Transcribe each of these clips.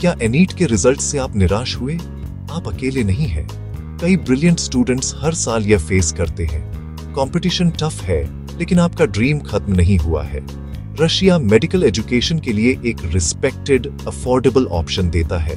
क्या एनीट के रिजल्ट से आप निराश हुए? आप अकेले नहीं हैं। कई ब्रिलियंट स्टूडेंट्स हर साल यह फेस करते हैं। कंपटीशन टफ है, लेकिन आपका ड्रीम खत्म नहीं हुआ है। रशिया मेडिकल एजुकेशन के लिए एक रिस्पेक्टेड, अफोर्डेबल ऑप्शन देता है।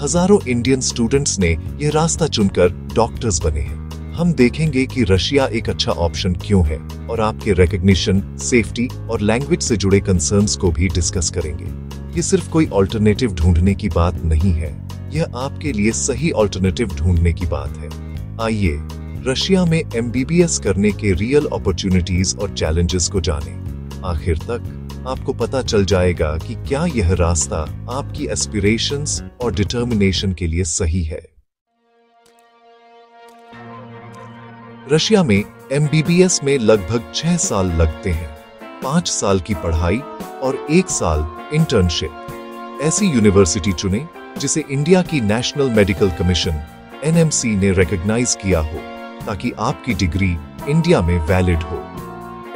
हजारों इंडियन स्टूडेंट्स ने यह रास्ता चुनकर डॉक्टर्स बने हैं। हम देखेंगे कि रशिया एक अच्छा ऑप्शन क्यों है और आपके रिकॉग्निशन, सेफ्टी और लैंग्वेज से जुड़े कंसर्न्स को भी डिस्कस करेंगे। ये सिर्फ कोई ऑल्टरनेटिव ढूंढने की बात नहीं है, यह आपके लिए सही ऑल्टरनेटिव ढूंढने की बात है। आइए रशिया में एमबीबीएस करने के रियल अपॉर्चुनिटीज और चैलेंजेस को जानें। आखिर तक आपको पता चल जाएगा कि क्या यह रास्ता आपकी एस्पिरेशंस और डिटर्मिनेशन के लिए सही है। रशिया में एमबीबीएस में लगभग 6 साल लगते हैं, 5 साल की पढ़ाई और 1 साल इंटर्नशिप। ऐसी यूनिवर्सिटी चुनें जिसे इंडिया की नेशनल मेडिकल कमीशन एनएमसी ने रिकॉग्नाइज किया हो, ताकि आपकी डिग्री इंडिया में वैलिड हो।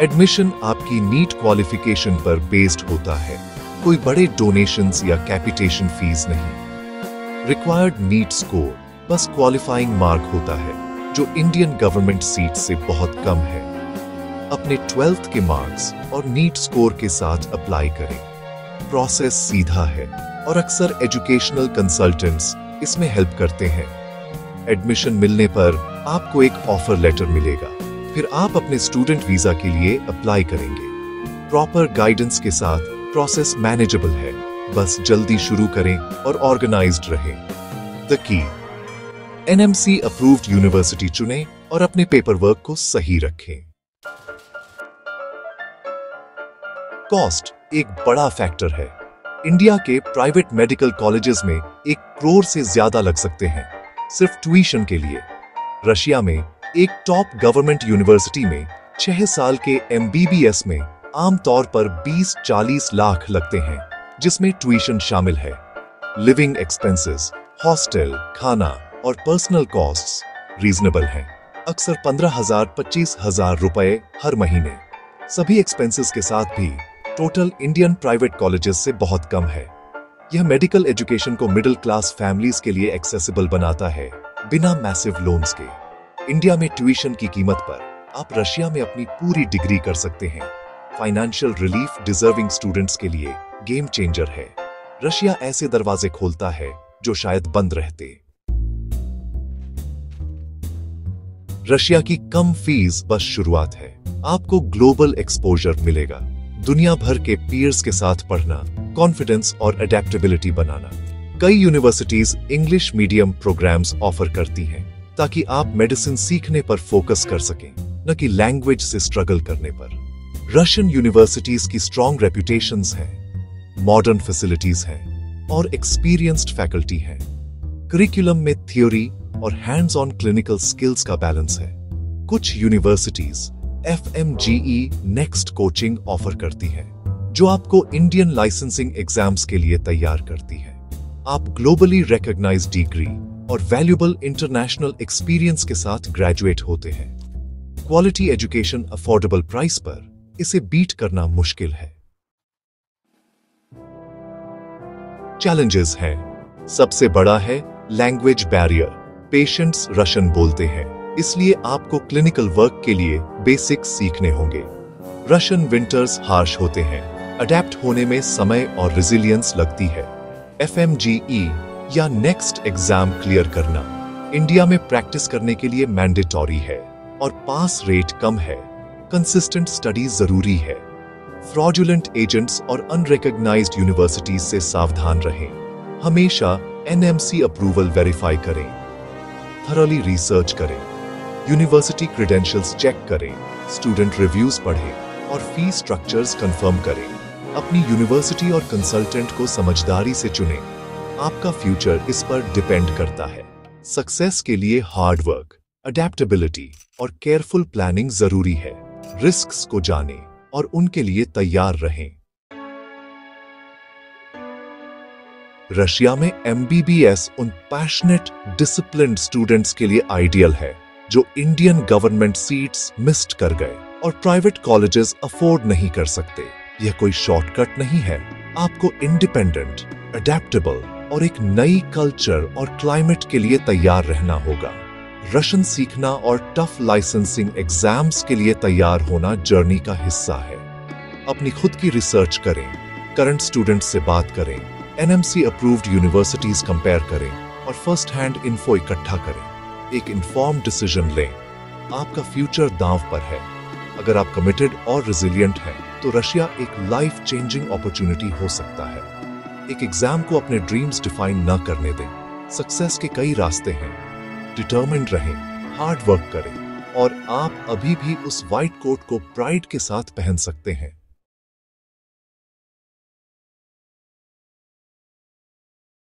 एडमिशन आपकी नीट क्वालिफिकेशन पर बेस्ड होता है, कोई बड़े डोनेशंस या कैपिटेशन फीस नहीं। रिक्वायर्ड नीट स्कोर बस क्वालिफाइंग मार्क होता है, जो इंडियन गवर्नमेंट सीट से बहुत कम है। अपने 12th के मार्क्स और नीट स्कोर के साथ अप्लाई करें। प्रोसेस सीधा है और अक्सर एजुकेशनल कंसल्टेंट्स इसमें हेल्प करते हैं। एडमिशन मिलने पर आपको एक ऑफर लेटर मिलेगा, फिर आप अपने स्टूडेंट वीजा के लिए अप्लाई करेंगे। प्रॉपर गाइडेंस के साथ प्रोसेस मैनेजेबल है, बस जल्दी शुरू करें और ऑर्गेनाइज्ड रहें। The key NMC approved university चुनें और अपने पेपर वर्क को सही रखें। कॉस्ट एक बड़ा फैक्टर है। इंडिया के प्राइवेट मेडिकल कॉलेजेस में 1 करोड़ से ज्यादा लग सकते हैं सिर्फ ट्यूशन के लिए। रशिया में एक टॉप गवर्नमेंट यूनिवर्सिटी में 6 साल के एमबीबीएस में आमतौर पर 20-40 लाख लगते हैं, जिसमें ट्यूशन शामिल है। लिविंग एक्सपेंसेस, हॉस्टल, खाना और पर्सनल कॉस्ट्स रीजनेबल हैं, अक्सर 15,000-25,000 रुपए हर महीने। सभी एक्सपेंसेस के साथ भी टोटल इंडियन प्राइवेट कॉलेजेस से बहुत कम है। यह मेडिकल एजुकेशन को मिडिल क्लास फैमिलीज के लिए एक्सेसिबल बनाता है, बिना मैसिव लोन्स के। इंडिया में ट्यूशन की कीमत पर आप रशिया में अपनी पूरी डिग्री कर सकते हैं। फाइनेंशियल रिलीफ डिजर्विंग स्टूडेंट्स के लिए गेम चेंजर है। रशिया ऐसे दरवाजे खोलता है जो शायद बंद रहते। रशिया की कम फीस बस शुरुआत है। आपको ग्लोबल एक्सपोजर मिलेगा, दुनिया भर के पीयर्स के साथ पढ़ना, कॉन्फिडेंस और अडेप्टेबिलिटी बनाना। कई universities English medium programs offer करती हैं, ताकि आप मेडिसिन सीखने पर फोकस कर सकें, न कि लैंग्वेज से स्ट्रगल करने पर। रशियन यूनिवर्सिटीज की स्ट्रॉन्ग रेपुटेशंस हैं, मॉडर्न फैसिलिटीज हैं और एक्सपीरियंस्ड फैकल्टी हैं। करिकुलम में थ्योरी और हैंड्स ऑन क्लिनिकल स्किल्स का बैलेंस है। कुछ universities FMGE next coaching offer करती हैं, जो आपको इंडियन लाइसेंसिंग एग्जाम्स के लिए तैयार करती है। आप ग्लोबली रिकॉग्नाइज्ड डिग्री और वैल्यूएबल इंटरनेशनल एक्सपीरियंस के साथ ग्रेजुएट होते हैं। क्वालिटी एजुकेशन अफोर्डेबल प्राइस पर इसे बीट करना मुश्किल है। चैलेंजेस हैं। सबसे बड़ा है लैंग्वेज बैरियर। पेशेंट्स रशियन बोलते हैं, इसलिए आपको क्लिनिकल वर्क के लिए बेसिक्स सीखने होंगे। रशियन विंटर्स हार्श होते हैं, अडेप्ट होने में समय और रेजिलियंस लगती है। FMGE या नेक्स्ट एग्जाम क्लियर करना इंडिया में प्रैक्टिस करने के लिए मैंडेटरी है और पास रेट कम है। कंसिस्टेंट स्टडी जरूरी है। फ्रॉडुलेंट एजेंट्स और अनरिकॉग्नाइज्ड यूनिवर्सिटीज से सावधान रहें। हमेशा NMC अप्रूवल वेरीफाई करें। थॉरली रिसर्च करें। यूनिवर्सिटी क्रेडेंशियल्स चेक करें, स्टूडेंट रिव्यूज पढ़ें और फीस स्ट्रक्चर्स कंफर्म करें। अपनी यूनिवर्सिटी और कंसल्टेंट को समझदारी से चुनें। आपका फ्यूचर इस पर डिपेंड करता है। सक्सेस के लिए हार्ड वर्क, अडेप्टेबिलिटी और केयरफुल प्लानिंग जरूरी है। रिस्क्स को जानें और उनके लिए तैयार रहें। रशिया में MBBS उन पैशनेट, डिसिप्लिन्ड स्टूडेंट्स के लिए आइडियल है जो इंडियन गवर्नमेंट सीट्स मिस्ड कर गए और प्राइवेट कॉलेजेस अफोर्ड नहीं कर सकते। यह कोई शॉर्टकट नहीं है। आपको इंडिपेंडेंट, अडेप्टेबल और एक नई कल्चर और क्लाइमेट के लिए तैयार रहना होगा। रशियन सीखना और टफ लाइसेंसिंग एग्जाम्स के लिए तैयार होना जर्नी का हिस्सा है। अपनी खुद की रिसर्च करें, करंट स्टूडेंट्स से बात करें, एनएमसी अप्रूव्ड यूनिवर्सिटीज कंपेयर करें और फर्स्ट हैंड इन्फो इकट्ठा करें। एक इन्फॉर्म्ड डिसीजन लें। आपका फ्यूचर दांव पर है। अगर आप कमिटेड और रिजिलियंट हैं, तो रशिया एक लाइफ चेंजिंग अपॉर्चुनिटी हो सकता है। एक एग्जाम को अपने ड्रीम्स डिफाइन न करने दें। सक्सेस के कई रास्ते हैं। डिटर्मिन्ड रहें, हार्ड वर्क करें और आप अभी भी उस व्हाइट कोट को प्राइड के साथ पहन सकते हैं।